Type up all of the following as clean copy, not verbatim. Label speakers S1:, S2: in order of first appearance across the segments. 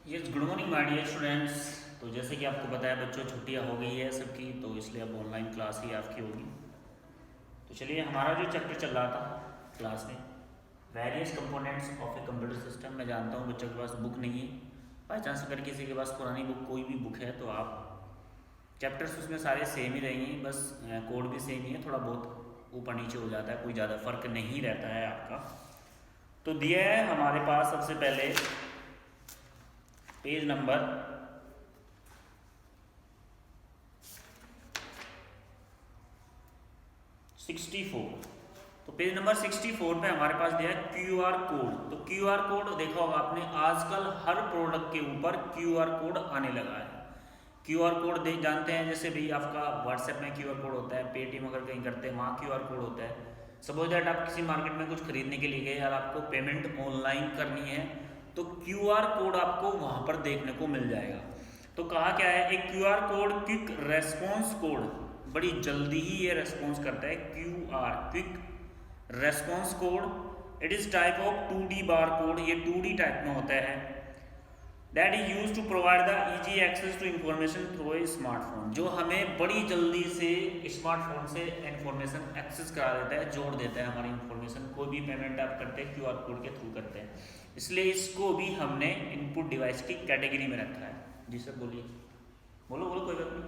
S1: Yes, good morning my dear students. तो जैसे कि आपको पता है बच्चों, छुट्टियां हो गई है सबकी, तो इसलिए अब ऑनलाइन क्लास ही आपकी होगी। तो चलिए, हमारा जो चैप्टर चल रहा था क्लास में, various components of a computer system. मैं जानता हूँ बच्चों के पास बुक नहीं है। बाई चांस अगर किसी के पास पुरानी बुक, कोई भी बुक है, तो आप चैप्टर्स उसमें सारे सेम ही रहेंगे, बस कोड भी सेम ही है, थोड़ा बहुत ऊपर नीचे हो जाता है, कोई ज़्यादा फर्क नहीं रहता है आपका। तो दिया है हमारे पास सबसे पहले पेज नंबर 64। तो पेज नंबर 64 पे हमारे पास दिया है QR कोड। तो QR कोड देखा होगा आपने, आजकल हर प्रोडक्ट के ऊपर QR कोड आने लगा है। QR कोड देख जानते हैं, जैसे भी आपका व्हाट्सएप में QR कोड होता है, पेटीएम अगर कहीं करते हैं वहाँ QR कोड होता है। सपोज दैट आप किसी मार्केट में कुछ खरीदने के लिए गए और आपको पेमेंट ऑनलाइन करनी है, तो QR कोड आपको वहाँ पर देखने को मिल जाएगा। तो कहा क्या है, एक QR code quick response code, बड़ी जल्दी ही ये रेस्पॉन्स करता है। QR quick response code, it is type of 2D bar code, ये 2D टाइप में होता है। That is use to provide the easy access to information through a smartphone, जो हमें बड़ी जल्दी से स्मार्टफोन से इंफॉर्मेशन एक्सेस करा देता है, जोड़ देता है हमारी इंफॉर्मेशन। कोई भी पेमेंट आप करते हैं QR कोड के थ्रू करते हैं, इसलिए इसको भी हमने इनपुट डिवाइस की कैटेगरी में रखा है। जी सर बोलिए, बोलो बोलो, कोई बात नहीं।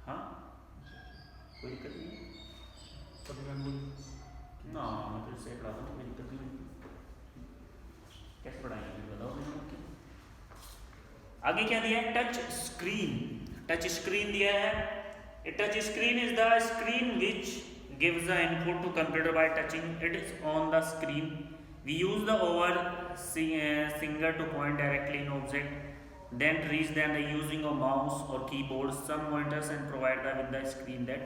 S1: हाँ, कोई दिक्कत नहीं है ना, मैं तो इससे पढ़ाता हूँ, कोई दिक्कत नहीं। कैसे पढ़ाएंगे बताओ मुझे। आगे क्या दिया है, टच स्क्रीन। टच स्क्रीन दिया है। A touch screen is the screen which gives the input to computer by touching it is on the screen. We use the over finger to point directly in object, then reach them the using of mouse or keyboard, some monitors and provide the with the screen that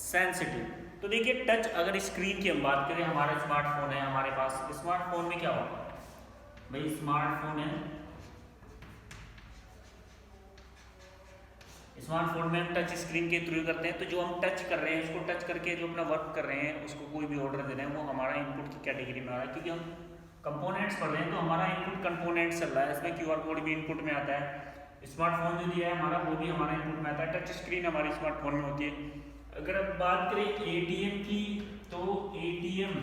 S1: sensitive। तो देखिए, touch अगर screen की हम बात करें, हमारा smartphone है हमारे पास, स्मार्टफोन में क्या होगा भाई, स्मार्टफोन है, स्मार्टफोन में हम टच स्क्रीन के थ्रू करते हैं। तो जो हम टच कर रहे हैं, उसको टच करके जो अपना वर्क कर रहे हैं, उसको कोई भी ऑर्डर दे रहे हैं, वो हमारा इनपुट की कैटेगरी में आ रहा है, क्योंकि हम कंपोनेंट्स पढ़ रहे हैं, तो हमारा इनपुट कंपोनेंट चल रहा है, इसमें QR कोड भी इनपुट में आता है। स्मार्टफोन जो दिया है हमारा, वो भी हमारा इनपुट में आता है। टच स्क्रीन हमारी स्मार्टफोन में होती है। अगर अब बात करें ATM की, तो ATM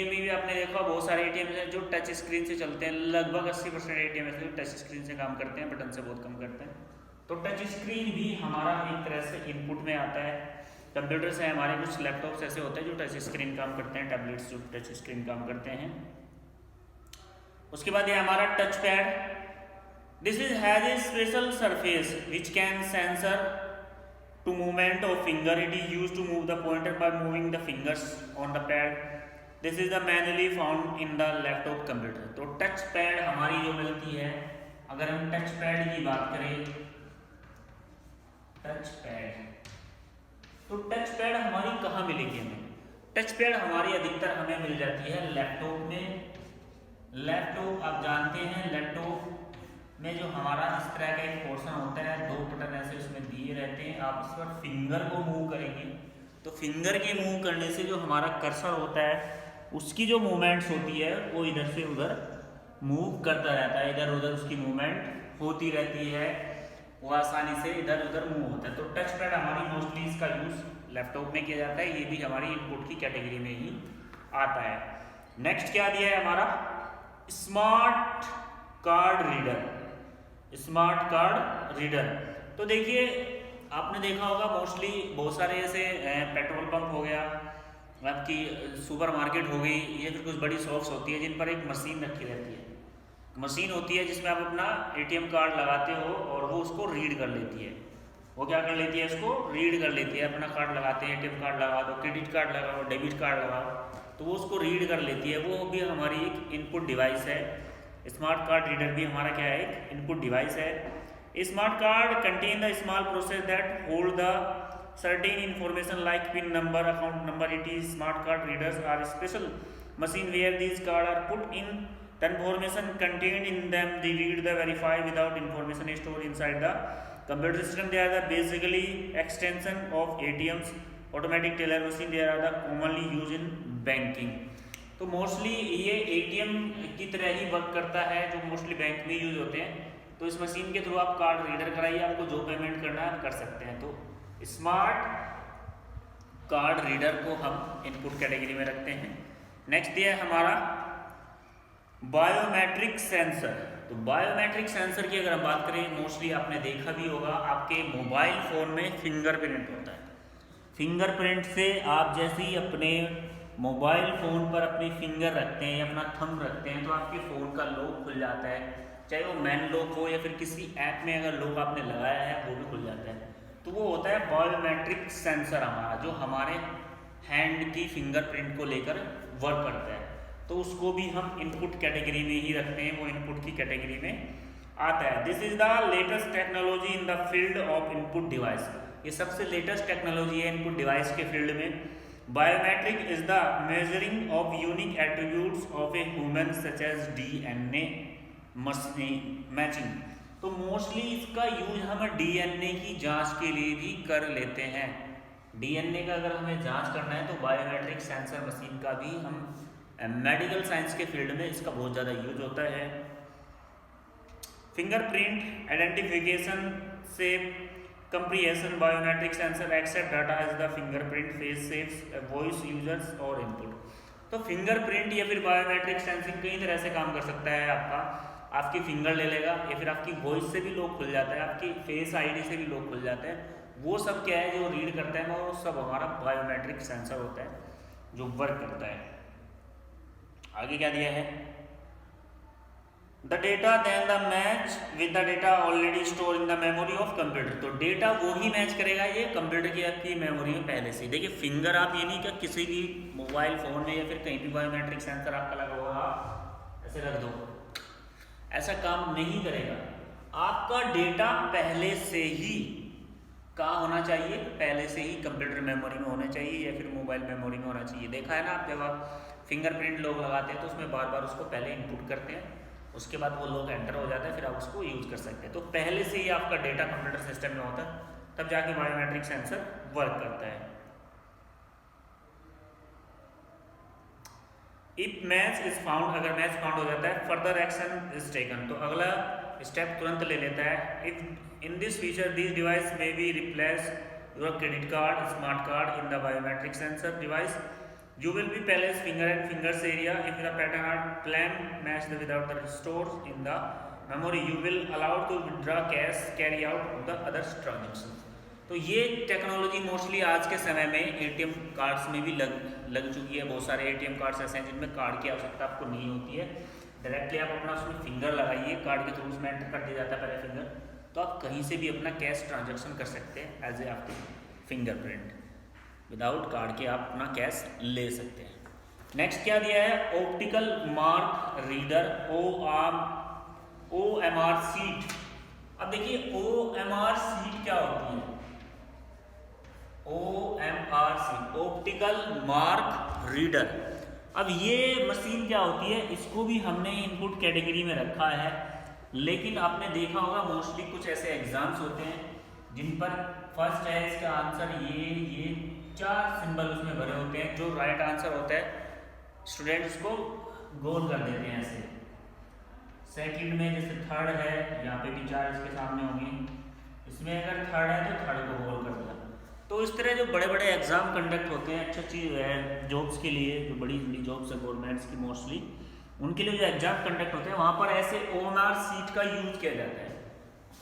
S1: में भी आपने देखा बहुत सारे ATM हैं जो टच स्क्रीन से चलते हैं। लगभग 80% ATM ऐसे टच स्क्रीन से काम करते हैं, बटन से बहुत कम करते हैं। तो टच स्क्रीन भी हमारा एक तरह से इनपुट में आता है। कंप्यूटर्स हैं हमारे, कुछ लैपटॉप्स ऐसे होते हैं जो टच स्क्रीन काम करते हैं, टैबलेट्स जो टच स्क्रीन काम करते हैं। उसके बाद ये हमारा touch pad. This is has a special surface which can sensor to movement of finger. It is use to move the pointer by moving the fingers on the pad. This is the manually found in the laptop computer. तो touch pad हमारी जो मिलती है, अगर हम touch pad की बात करें, टच पैड, तो टच पैड हमारी कहाँ मिलेगी हमें? टच पैड हमारी अधिकतर हमें मिल जाती है लैपटॉप में। लैपटॉप आप जानते हैं, लैपटॉप में जो हमारा इस तरह का एक पोर्शन होता है, दो बटन ऐसे उसमें दिए रहते हैं। आप इस पर फिंगर को मूव करेंगे, तो फिंगर के मूव करने से जो हमारा कर्सर होता है, उसकी जो मूवमेंट्स होती है, वो इधर से उधर मूव करता रहता है, इधर उधर उसकी मूवमेंट होती रहती है, वो आसानी से इधर उधर मूव होता है। तो टच पैड हमारी मोस्टली इसका यूज लैपटॉप में किया जाता है, ये भी हमारी इनपुट की कैटेगरी में ही आता है। नेक्स्ट क्या दिया है हमारा, smart card reader. Smart card reader, तो देखिए आपने देखा होगा मोस्टली बहुत सारे ऐसे पेट्रोल पंप हो गया, आपकी सुपर मार्केट हो गई, ये फिर कुछ बड़ी शॉप्स होती है जिन पर एक मशीन रखी रहती है। मशीन होती है जिसमें आप अपना ATM कार्ड लगाते हो और वो उसको रीड कर लेती है। वो क्या कर लेती है, उसको रीड कर लेती है। अपना कार्ड लगाते हैं, ATM कार्ड लगा दो, क्रेडिट कार्ड लगाओ, डेबिट कार्ड लगाओ, तो वो उसको रीड कर लेती है। वो भी हमारी एक इनपुट डिवाइस है। स्मार्ट कार्ड रीडर भी हमारा क्या है, एक इनपुट डिवाइस है। Smart card contain the small process that hold the certain information like PIN number, account number. It is smart card readers are special machine where these card are put in, the information contained in them they read the verify without information stored inside the computer system. They are the basically extension of ATMs, automatic teller machine. They are the commonly used in banking. तो mostly ये ATM की तरह ही work करता है जो mostly bank में use होते हैं। तो इस मशीन के थ्रू आप कार्ड रीडर कराइए, आपको जो पेमेंट करना है आप कर सकते हैं। तो स्मार्ट कार्ड रीडर को हम इनपुट कैटेगरी में रखते हैं। नेक्स्ट ये है हमारा बायोमेट्रिक सेंसर। तो बायोमेट्रिक सेंसर की अगर हम बात करें, मोस्टली आपने देखा भी होगा आपके मोबाइल फ़ोन में फिंगरप्रिंट होता है। फिंगरप्रिंट से आप जैसे ही अपने मोबाइल फ़ोन पर अपनी फिंगर रखते हैं या अपना थंब रखते हैं तो आपके फ़ोन का लॉक खुल जाता है, चाहे वो मैन लॉक हो या फिर किसी ऐप में अगर लॉक आपने लगाया है वो भी खुल जाता है। तो वो होता है बायोमेट्रिक सेंसर हमारा, जो हमारे हैंड की फिंगरप्रिंट को लेकर वर्क करता है। तो उसको भी हम इनपुट कैटेगरी में ही रखते हैं, वो इनपुट की कैटेगरी में आता है। This is the latest technology in the field of input device. ये सबसे लेटेस्ट टेक्नोलॉजी है इनपुट डिवाइस के फील्ड में। Biometric is the measuring of unique attributes of a human such as DNA matching. तो mostly इसका use हम DNA की जांच के लिए भी कर लेते हैं। DNA का अगर हमें जांच करना है तो बायोमेट्रिक सेंसर मशीन का भी हम मेडिकल साइंस के फील्ड में इसका बहुत ज़्यादा यूज होता है। फिंगरप्रिंट आइडेंटिफिकेशन से comprehension biometric sensor accept data as the fingerprint face shapes voice users और इनपुट। तो फिंगरप्रिंट या फिर बायोमेट्रिक सेंसिंग कई तरह से काम कर सकता है आपकी फिंगर ले लेगा या फिर आपकी वॉइस से भी लॉक खुल जाता है, आपकी फेस ID से भी लॉक खुल जाता है। वो सब क्या है जो रीड करता है वो सब हमारा बायोमेट्रिक सेंसर होता है जो वर्क करता है। आगे क्या दिया है, the data then the match with the data already store in the memory of computer. तो डेटा वो ही मैच करेगा ये कंप्यूटर की आपकी मेमोरी में पहले से। देखिए फिंगर आप ये नहीं कि किसी भी मोबाइल फ़ोन में या फिर कहीं भी बायोमेट्रिक सेंसर आपका लगा होगा ऐसे रख दो, ऐसा काम नहीं करेगा। आपका डेटा पहले से ही कहाँ होना चाहिए, पहले से ही कंप्यूटर मेमोरी में होना चाहिए या फिर मोबाइल मेमोरी में होना चाहिए। देखा है ना आप, जब आप फिंगरप्रिंट लोग लगाते हैं तो उसमें बार बार उसको पहले इनपुट करते हैं, उसके बाद वो लोग एंटर हो जाता है, फिर आप उसको यूज कर सकते हैं। तो पहले से ही आपका डेटा कंप्यूटर सिस्टम में होता है, तब जाके बायोमेट्रिक सेंसर वर्क करता है। इफ मैच इज फाउंड, अगर मैच फाउंड हो जाता है फर्दर एक्शन इज टेकन, तो अगला स्टेप तुरंत ले लेता है। If in this feature this device में be replace your credit card smart card in the biometric sensor device, you will be place finger and fingers area if the pattern are plain matched without the stores in the memory, you will allow to withdraw cash carry out the other transactions। तो ये technology mostly आज के समय में ATM cards में भी लग चुकी है। बहुत सारे ATM कार्ड्स ऐसे हैं जिनमें कार्ड की आवश्यकता आपको नहीं होती है, डायरेक्टली आप अपना उसमें फिंगर लगाइए, कार्ड के थ्रू उसमें एंटर कर दिया जाता है पहले फिंगर, तो आप कहीं से भी अपना कैश ट्रांजेक्शन कर सकते हैं एज ए आपकी फिंगरप्रिंट, विदाउट कार्ड के आप अपना कैश ले सकते हैं। नेक्स्ट क्या दिया है, optical mark reader OMR seat. अब देखिए OMR सीट क्या होती है, OMR seat optical mark reader. अब ये मशीन क्या होती है, इसको भी हमने इनपुट कैटेगरी में रखा है, लेकिन आपने देखा होगा मोस्टली कुछ ऐसे एग्जाम्स होते हैं जिन पर फर्स्ट है इसका आंसर ये 4 सिंबल उसमें भरे होते हैं, जो राइट आंसर होता है स्टूडेंट्स को गोल कर देते हैं ऐसे। सेकंड में जैसे थर्ड है, यहाँ पे भी 4 इसके सामने होंगे, इसमें अगर थर्ड है तो थर्ड को गोल कर दिया। तो इस तरह जो बड़े बड़े एग्जाम कंडक्ट होते हैं अच्छी जॉब्स के लिए, जो बड़ी बड़ी जॉब्स है गवर्नमेंट्स की मोस्टली, उनके लिए जो एग्जाम कंडक्ट होते हैं वहाँ पर ऐसे OMR सीट का यूज किया जाता है,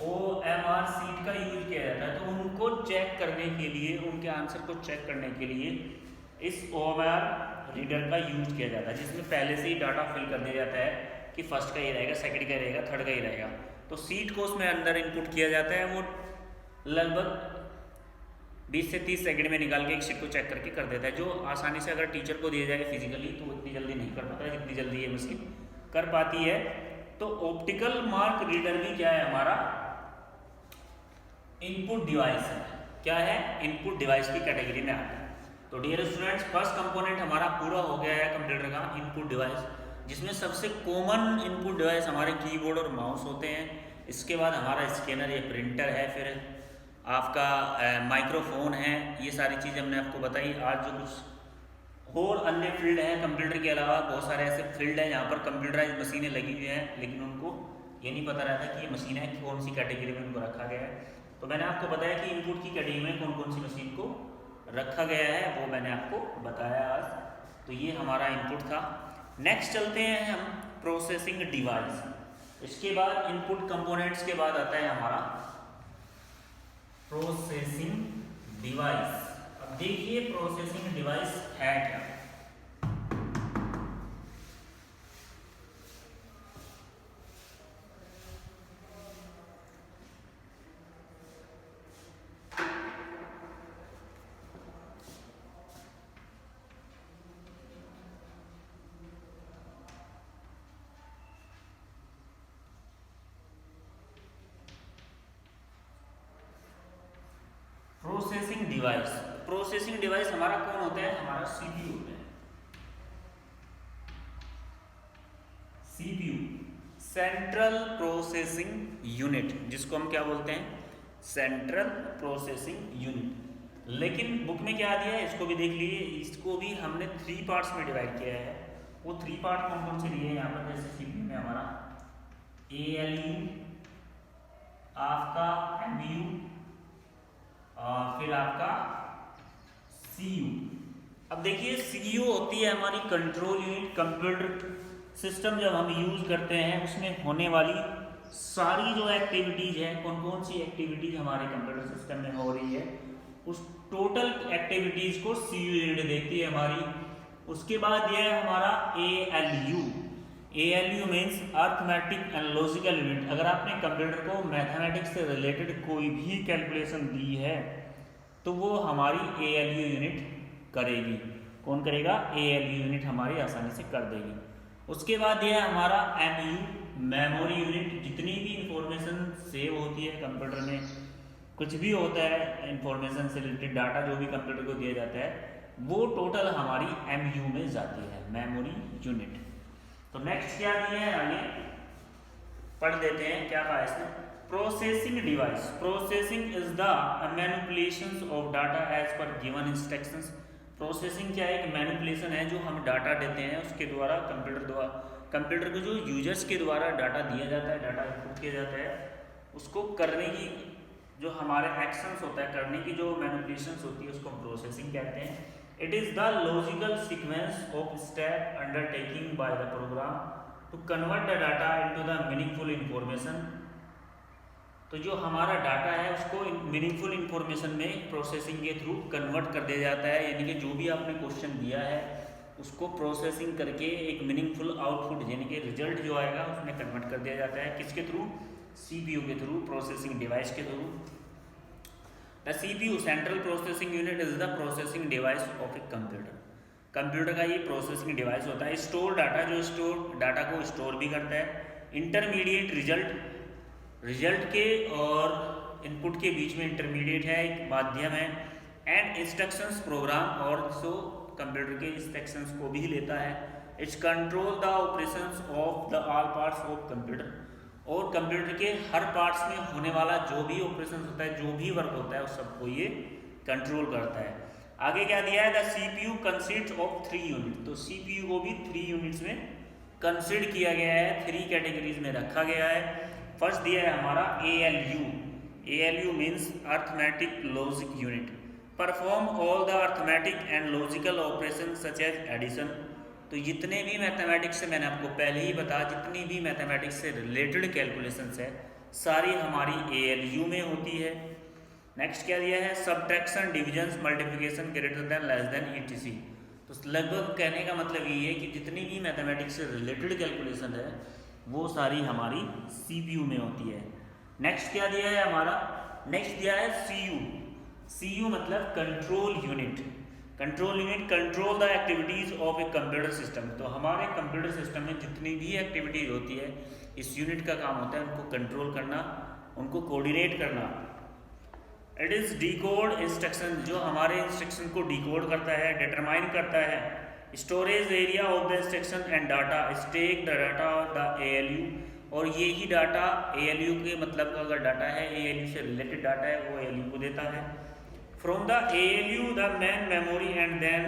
S1: OMR सीट का यूज किया जाता है। तो उनको चेक करने के लिए, उनके आंसर को चेक करने के लिए इस OMR रीडर का यूज किया जाता है, जिसमें पहले से ही डाटा फिल कर दिया जाता है कि फर्स्ट का ये रहेगा, सेकंड का ये रहेगा, थर्ड का ये रहेगा। तो सीट को उसमें अंदर इनपुट किया जाता है, वो लगभग 20 से 30 सेकंड में निकाल के एक शीट को चेक करके कर देता है, जो आसानी से अगर टीचर को दिया जाए फिजिकली तो इतनी जल्दी नहीं कर पाता है जितनी जल्दी ये मशीन कर पाती है। तो ऑप्टिकल मार्क रीडर भी क्या है, हमारा इनपुट डिवाइस है। क्या है, इनपुट डिवाइस की कैटेगरी में आता है। तो डियर स्टूडेंट्स, फर्स्ट कंपोनेंट हमारा पूरा हो गया है कंप्यूटर का, इनपुट डिवाइस, जिसमें सबसे कॉमन इनपुट डिवाइस हमारे कीबोर्ड और माउस होते हैं। इसके बाद हमारा स्कैनर या प्रिंटर है, फिर आपका माइक्रोफोन है। ये सारी चीज़ें हमने आपको बताई। आज जो कुछ होल अन्य फील्ड है कंप्यूटर के अलावा, बहुत सारे ऐसे फील्ड हैं जहाँ पर कंप्यूटराइज मशीनें लगी हुई हैं, लेकिन उनको ये नहीं पता रहता कि ये मशीनें कौन सी कैटेगरी में उनको रखा गया है। तो मैंने आपको बताया कि इनपुट की कैटेगरी में कौन कौन सी मशीन को रखा गया है, वो मैंने आपको बताया आज। तो ये हमारा इनपुट था। नेक्स्ट चलते हैं हम प्रोसेसिंग डिवाइस। इसके बाद इनपुट कंपोनेंट्स के बाद आता है हमारा प्रोसेसिंग डिवाइस। अब देखिए प्रोसेसिंग डिवाइस है क्या। प्रोसेसिंग डिवाइस हमारा कौन होता है, हमारा सीपीयू होता है। सीपीयू सेंट्रल प्रोसेसिंग यूनिट, जिसको हम क्या बोलते हैं, सेंट्रल प्रोसेसिंग यूनिट। लेकिन बुक में क्या दिया है इसको भी देख लीजिए। इसको भी हमने 3 पार्ट्स में डिवाइड किया है। वो 3 पार्ट कौन कौन से लिए हैं यहाँ पर, जैसे सीपीयू में हमारा ALU, आपका MU और फिर आपका CU। अब देखिए CU होती है हमारी कंट्रोल यूनिट। कंप्यूटर सिस्टम जब हम यूज करते हैं उसमें होने वाली सारी जो एक्टिविटीज है, कौन कौन सी एक्टिविटीज हमारे कंप्यूटर सिस्टम में हो रही है, उस टोटल एक्टिविटीज को CU यूनिट देखती है हमारी। उसके बाद यह है हमारा ALU। ALU means arithmetic and logical unit. अगर आपने कंप्यूटर को मैथमेटिक्स से रिलेटेड कोई भी कैलकुलेशन दी है तो वो हमारी ALU यूनिट करेगी। कौन करेगा, ALU यूनिट हमारी आसानी से कर देगी। उसके बाद यह है हमारा MU, मेमोरी यूनिट। जितनी भी इंफॉर्मेशन सेव होती है कंप्यूटर में, कुछ भी होता है इंफॉर्मेशन से रिलेटेड डाटा जो भी कंप्यूटर को दिया जाता है, वो टोटल हमारी MU में जाती है, मेमोरी यूनिट। तो नेक्स्ट क्या दिया है, आगे पढ़ देते हैं क्या कहा इसने। Processing device, processing is the manipulations of data as per given instructions. Processing क्या है, एक मैनिपुलेशन है जो हम डाटा देते हैं उसके द्वारा कंप्यूटर को जो यूजर्स के द्वारा डाटा दिया जाता है, डाटा इनपुट किया जाता है, उसको करने की जो हमारे एक्शंस होता है, करने की जो मैनिपुलेशंस होती है उसको हम प्रोसेसिंग कहते हैं। It is the logical sequence of step undertaken by the program to convert the data into the meaningful information। तो जो हमारा डाटा है उसको मीनिंगफुल इंफॉर्मेशन में प्रोसेसिंग के थ्रू कन्वर्ट कर दिया जाता है। यानी कि जो भी आपने क्वेश्चन दिया है उसको प्रोसेसिंग करके एक मीनिंगफुल आउटपुट यानी कि रिजल्ट जो आएगा उसमें कन्वर्ट कर दिया जाता है। किसके थ्रू, CPU के थ्रू, प्रोसेसिंग डिवाइस के through. The CPU central processing unit is the processing device of a computer. Computer का ये प्रोसेसिंग डिवाइस होता है। स्टोर डाटा, जो डाटा को स्टोर भी करता है। इंटरमीडिएट रिजल्ट के और इनपुट के बीच में इंटरमीडिएट है, एक माध्यम है। एंड इंस्ट्रक्शंस प्रोग्राम, और सो कंप्यूटर के इंस्ट्रक्शंस को भी लेता है। It's control the operations of the all parts of computer. और कंप्यूटर के हर पार्ट्स में होने वाला जो भी ऑपरेशन होता है, जो भी वर्क होता है, उस सबको ये कंट्रोल करता है। आगे क्या दिया है, the CPU consist of 3 unit. तो CPU को भी 3 यूनिट्स में कंसिडर किया गया है, 3 कैटेगरीज में रखा गया है। फर्स्ट दिया है हमारा ALU means arithmetic logic unit, perform all the arithmetic and logical operation such as addition. तो जितने भी मैथमेटिक्स से मैंने आपको पहले ही बताया, जितनी भी मैथमेटिक्स से रिलेटेड कैलकुलेशंस है सारी हमारी ALU में होती है। नेक्स्ट क्या दिया है, subtraction, division, multiplication greater than less than etc। तो लगभग कहने का मतलब ये है कि जितनी भी मैथमेटिक्स से रिलेटेड कैलकुलेशन है वो सारी हमारी CPU में होती है। नेक्स्ट क्या दिया है हमारा, नेक्स्ट दिया है CU मतलब control unit. Control unit control the activities of a computer system. तो हमारे कंप्यूटर सिस्टम में जितनी भी एक्टिविटीज होती है इस यूनिट का काम होता है उनको कंट्रोल करना, उनको कोऑर्डिनेट करना। इट इज डिकोड इंस्ट्रक्शन, जो हमारे इंस्ट्रक्शन को डिकोड करता है, डिटरमाइन करता है। Storage area of the instruction and data, stack the data of the ALU। और ये ही डाटा ALU के मतलब का अगर डाटा है, ALU से रिलेटेड डाटा है, वो ALU को देता है। From the ALU the main memory and then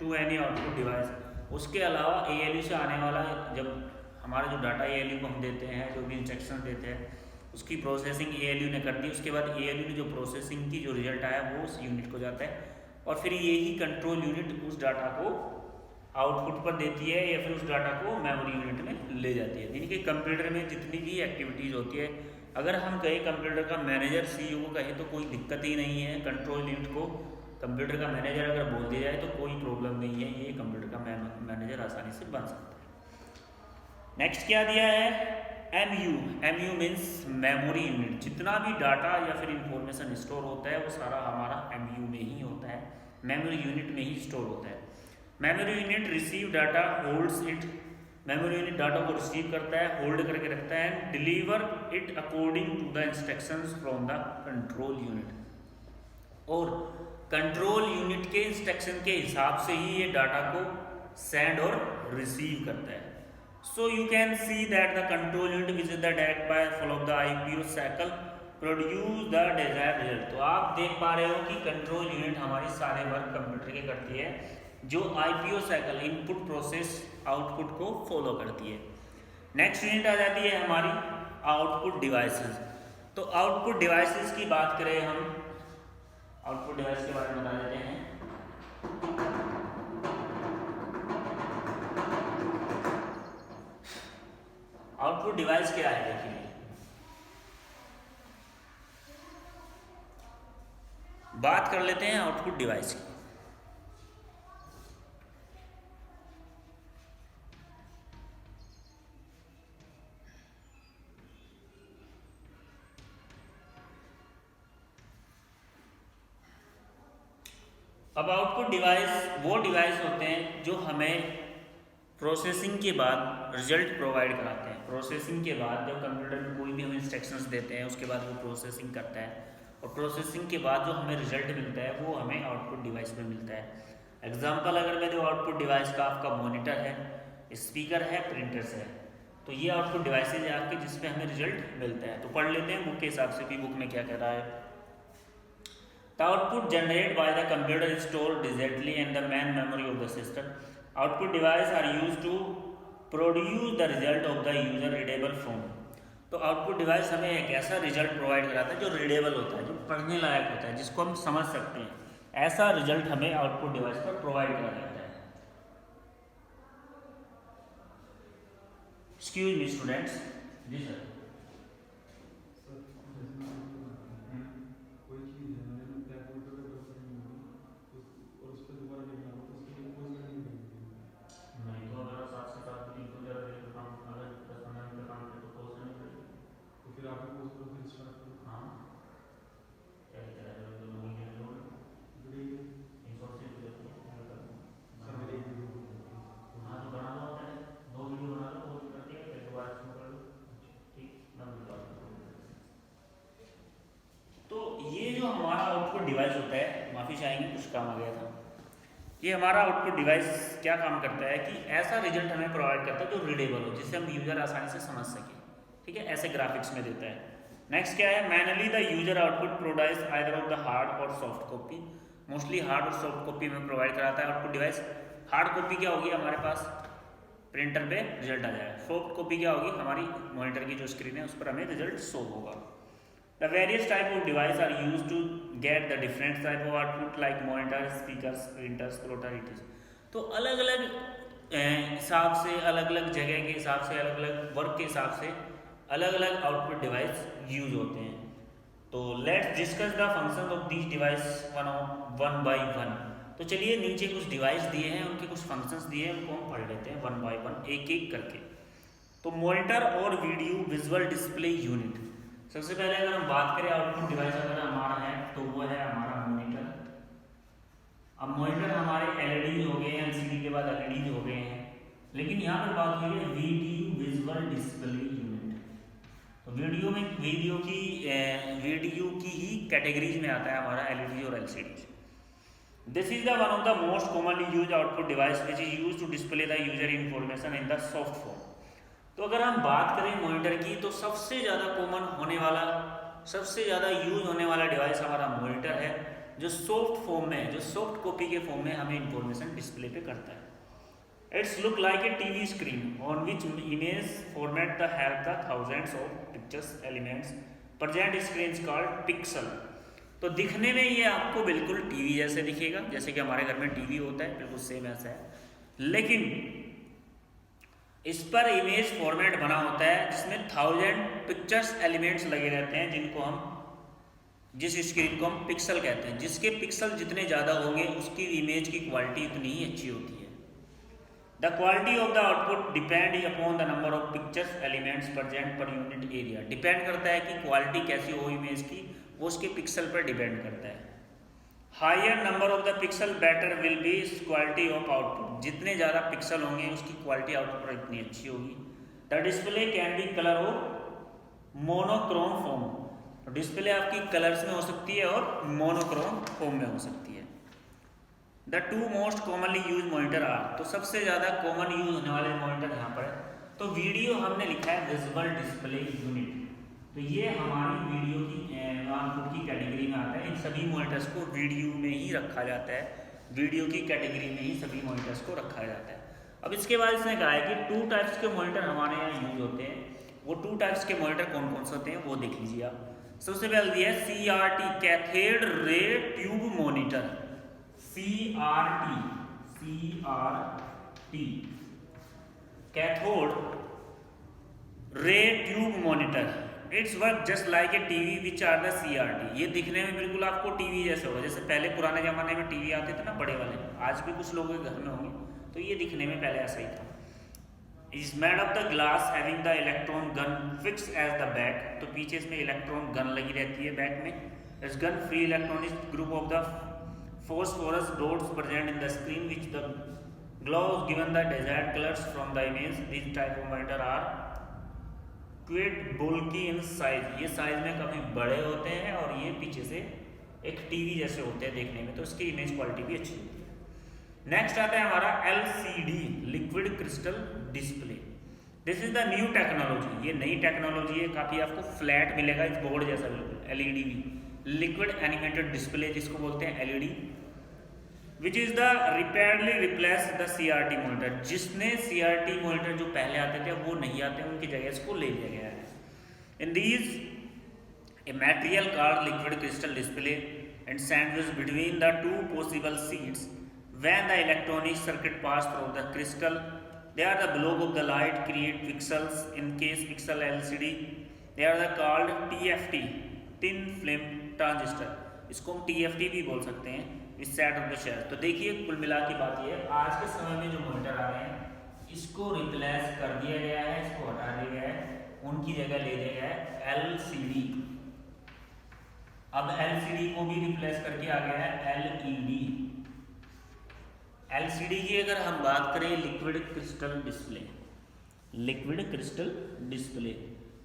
S1: to any output device. उसके अलावा ALU से आने वाला, जब हमारा जो डाटा ALU को हम देते हैं, जो भी इंस्ट्रक्शन देते हैं, उसकी प्रोसेसिंग ALU ने कर दी। उसके बाद ALU ने जो प्रोसेसिंग की जो रिजल्ट आया वो उस यूनिट को जाता है, और फिर यही कंट्रोल यूनिट उस डाटा को आउटपुट पर देती है या फिर उस डाटा को मेमोरी यूनिट में ले जाती है। यानी कि कंप्यूटर में जितनी भी एक्टिविटीज़ होती है, अगर हम कहें कंप्यूटर का मैनेजर CEO को कहें तो कोई दिक्कत ही नहीं है। कंट्रोल यूनिट को कंप्यूटर का मैनेजर अगर बोल दिया जाए तो कोई प्रॉब्लम नहीं है, ये कंप्यूटर का मैनेजर आसानी से बन सकता है। नेक्स्ट क्या दिया है, MU मीन्स मेमोरी यूनिट। जितना भी डाटा या फिर इंफॉर्मेशन स्टोर होता है वो सारा हमारा MU में ही होता है, मेमोरी यूनिट में ही स्टोर होता है। Memory unit receive data, holds it. Memory unit data को रिसीव करता है, होल्ड करके रखता है, and deliver it according to the instructions from the control unit. और कंट्रोल यूनिट के इंस्ट्रक्शन के हिसाब से ही ये डाटा को सेंड और रिसीव करता है। So you can see that the control unit which is the direct by follow the IPO cycle produce the desired result. तो आप देख पा रहे हो कि कंट्रोल यूनिट हमारी सारे वर्क कंप्यूटर के करती है, जो IPO cycle input process output को फॉलो करती है। नेक्स्ट यूनिट आ जाती है हमारी आउटपुट डिवाइसेस। तो आउटपुट डिवाइसेस की बात करें हम, आउटपुट डिवाइस के बारे में बता देते हैं। आउटपुट डिवाइस क्या है, देखिए बात कर लेते हैं आउटपुट डिवाइस की। अब आउटपुट डिवाइस वो डिवाइस होते हैं जो हमें प्रोसेसिंग के बाद रिजल्ट प्रोवाइड कराते हैं। प्रोसेसिंग के बाद जब कंप्यूटर में कोई भी हम इंस्ट्रक्शंस देते हैं, उसके बाद वो प्रोसेसिंग करता है, और प्रोसेसिंग के बाद जो हमें रिजल्ट मिलता है वो हमें आउटपुट डिवाइस में मिलता है। एग्जाम्पल अगर मैं जो आउटपुट डिवाइस का आपका मॉनिटर है, स्पीकर है, प्रिंटर्स है, तो ये आउटपुट डिवाइसेज है आपके जिसमें हमें रिजल्ट मिलता है। तो पढ़ लेते हैं बुक के हिसाब से भी, बुक में क्या कह रहा है। The output generated by the computer is stored digitally in the main memory of the system. Output devices are used to produce the result of the user readable form. तो आउटपुट डिवाइस हमें एक ऐसा result provide कराता है जो readable होता है, जो पढ़ने लायक होता है, जिसको हम समझ सकते हैं। ऐसा रिजल्ट हमें आउटपुट डिवाइस पर प्रोवाइड करा जाता है। Excuse me students. जी सर। डिवाइस होता है, माफ़ी चाहेंगे कुछ काम आ गया था। ये हमारा आउटपुट डिवाइस क्या काम करता है कि ऐसा रिजल्ट हमें प्रोवाइड करता है जो रीडेबल हो, जिससे हम यूजर आसानी से समझ सके। ठीक है, ऐसे ग्राफिक्स में देता है। नेक्स्ट क्या है, manually the user output produce either of the hard और सॉफ्ट कॉपी। मोस्टली हार्ड और सॉफ्ट कॉपी में प्रोवाइड कराता है आउटपुट डिवाइस। हार्ड कॉपी क्या होगी, हमारे पास प्रिंटर पे रिजल्ट आ जाएगा। सॉफ्ट कॉपी क्या होगी, हमारी मॉनिटर की जो स्क्रीन है उस पर हमें रिजल्ट शो होगा। The various type of device are used to get the different type of output like monitors, speakers, printers, plotter, etc. तो अलग अलग हिसाब से, अलग अलग जगह के हिसाब से, अलग अलग वर्क के हिसाब से अलग अलग आउटपुट डिवाइस यूज होते हैं। तो let's discuss the function of this device one by one. तो चलिए नीचे कुछ डिवाइस दिए हैं, उनके कुछ फंक्शंस दिए हैं, उनको हम पढ़ लेते हैं वन बाय वन, एक एक करके। तो मॉनिटर और वीडियो विजुअल डिस्प्ले यूनिट। सबसे पहले अगर हम बात करें आउटपुट डिवाइस अगर हमारा है तो वो है हमारा मॉनिटर। अब मॉनिटर हमारे एलईडी हो गए हैं, एलसीडी के बाद एलईडी हो गए हैं, लेकिन यहाँ पर बात हुई है वीडियो विजुअल डिस्प्ले यूनिट। तो वीडियो में वीडियो की ही कैटेगरीज में आता है हमारा एलईडी और LCD. This is the one of the most commonly use output device which is use to display the user information in the soft form. तो अगर हम बात करें मॉनिटर की तो सबसे ज़्यादा कॉमन होने वाला, सबसे ज़्यादा यूज होने वाला डिवाइस हमारा मॉनिटर है। जो सॉफ्ट फॉर्म में, जो सॉफ्ट कॉपी के फॉर्म में हमें इंफॉर्मेशन डिस्प्ले पे करता है। It's look like a TV screen on which image format the have the thousands of pictures elements present screen called pixel. तो दिखने में ये आपको बिल्कुल टीवी जैसे दिखेगा, जैसे कि हमारे घर में टीवी होता है, बिल्कुल सेम ऐसा है, लेकिन इस पर इमेज फॉर्मेट बना होता है जिसमें 1000 पिक्चर्स एलिमेंट्स लगे रहते हैं, जिनको हम, जिस स्क्रीन को हम पिक्सल कहते हैं। जिसके पिक्सल जितने ज़्यादा होंगे उसकी इमेज की क्वालिटी उतनी ही अच्छी होती है। The quality of the output depend upon the number of pictures elements present per unit area. Depend करता है कि क्वालिटी कैसी हो इमेज की, वो उसके पिक्सल पर डिपेंड करता है। Higher number of the pixel better will be quality of output. जितने ज़्यादा पिक्सल होंगे उसकी क्वालिटी आउटपुट पर इतनी अच्छी होगी। The display can be colour और मोनोक्रोम फॉर्म। डिस्प्ले आपकी कलर्स में हो सकती है और मोनोक्रोम फॉर्म में हो सकती है। The two most commonly use monitor are. तो सबसे ज़्यादा कॉमन यूज होने वाले मॉनिटर यहाँ पर है। तो वीडियो हमने लिखा है विजुअल डिस्प्ले यूनिट, तो ये हमारी वीडियो की आउटपुट की कैटेगरी में आता है। इन सभी मॉनिटर्स को वीडियो में ही रखा जाता है, वीडियो की कैटेगरी में ही सभी मॉनिटर्स को रखा जाता है। अब इसके बाद इसने कहा है कि 2 टाइप्स के मॉनिटर हमारे यहाँ यूज होते हैं। वो 2 टाइप्स के मॉनिटर कौन कौन से होते हैं वो देख लीजिए आप। सबसे पहले दिया है CRT, cathode ray tube monitor. CRT cathode ray tube monitor. It's work just like a TV which are the CRT। ये दिखने में बिल्कुल आपको टीवी जैसे होगा, जैसे पहले पुराने ज़माने में टीवी आते थे ना बड़े वाले, आज भी कुछ लोगों के घर में होंगे, तो ये दिखने में पहले ऐसा ही था। Is made of the glass having the electron gun fix as the back. तो पीछे इसमें इलेक्ट्रॉन गन लगी रहती है बैक में। इस gun free electron is group of the phosphorus dots present in the screen which the glows given the desired colors from the image. These type of monitor are quite bulky in size। ये size में काफ़ी बड़े होते हैं और ये पीछे से एक टीवी जैसे होते हैं देखने में, तो इसकी इमेज क्वालिटी भी अच्छी होती है। नेक्स्ट आता है हमारा LCD, liquid crystal display. This is the new technology. ये नई टेक्नोलॉजी है, काफ़ी आपको फ्लैट मिलेगा इस बोर्ड जैसा बिल्कुल। LED भी लिक्विड एनिमेटेड डिस्प्ले जिसको बोलते हैं LED, which is the rapidly replace the CRT monitor. जिसने CRT मॉनिटर जो पहले आते थे वो नहीं आते, उनकी जगह इसको ले लिया गया है। In these a material called liquid crystal display and sandwich between the 2 possible sheets when the electronic circuit pass through the crystal they are the block of the light create pixels. In case pixel LCD they are the called TFT, thin film transistor. इसको हम TFT भी बोल सकते हैं, इस side of the share. तो देखिए कुल मिला की बात ये है, आज के समय में जो मॉनिटर आ रहे हैं इसको रिप्लेस कर दिया गया है, इसको हटा दिया गया है, उनकी जगह ले दिया गया है LCD। अब LCD को भी रिप्लेस करके आ गया है LED। LCD की अगर हम बात करें liquid crystal display, liquid crystal display,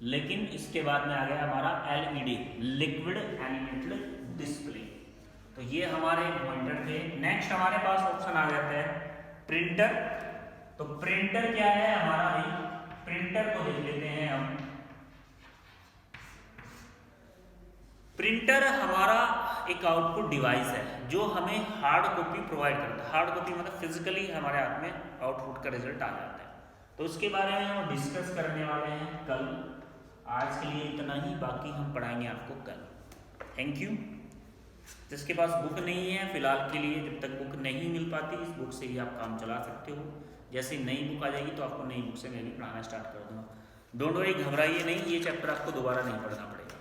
S1: लेकिन इसके बाद में आ गया हमारा LED, लिक्विड एनिमेटेड डिस्प्ले। तो ये हमारे मॉनिटर थे। नेक्स्ट हमारे पास ऑप्शन आ जाता है प्रिंटर। तो प्रिंटर क्या है हमारा भाई, प्रिंटर को देख लेते हैं हम। प्रिंटर हमारा एक आउटपुट डिवाइस है जो हमें हार्ड कॉपी प्रोवाइड करता है। हार्ड कॉपी मतलब फिजिकली हमारे हाथ में आउटपुट का रिजल्ट आ जाता है। तो उसके बारे में हम डिस्कस करने वाले हैं कल। आज के लिए इतना ही, बाकी हम पढ़ाएंगे आपको कल। Thank you. जिसके पास बुक नहीं है फिलहाल के लिए, जब तक बुक नहीं मिल पाती इस बुक से ही आप काम चला सकते हो। जैसे नई बुक आ जाएगी तो आपको नई बुक से मैं भी पढ़ाना स्टार्ट कर दूँगा। डोंट वरी, घबराइए नहीं, ये चैप्टर आपको दोबारा नहीं पढ़ना पड़ेगा।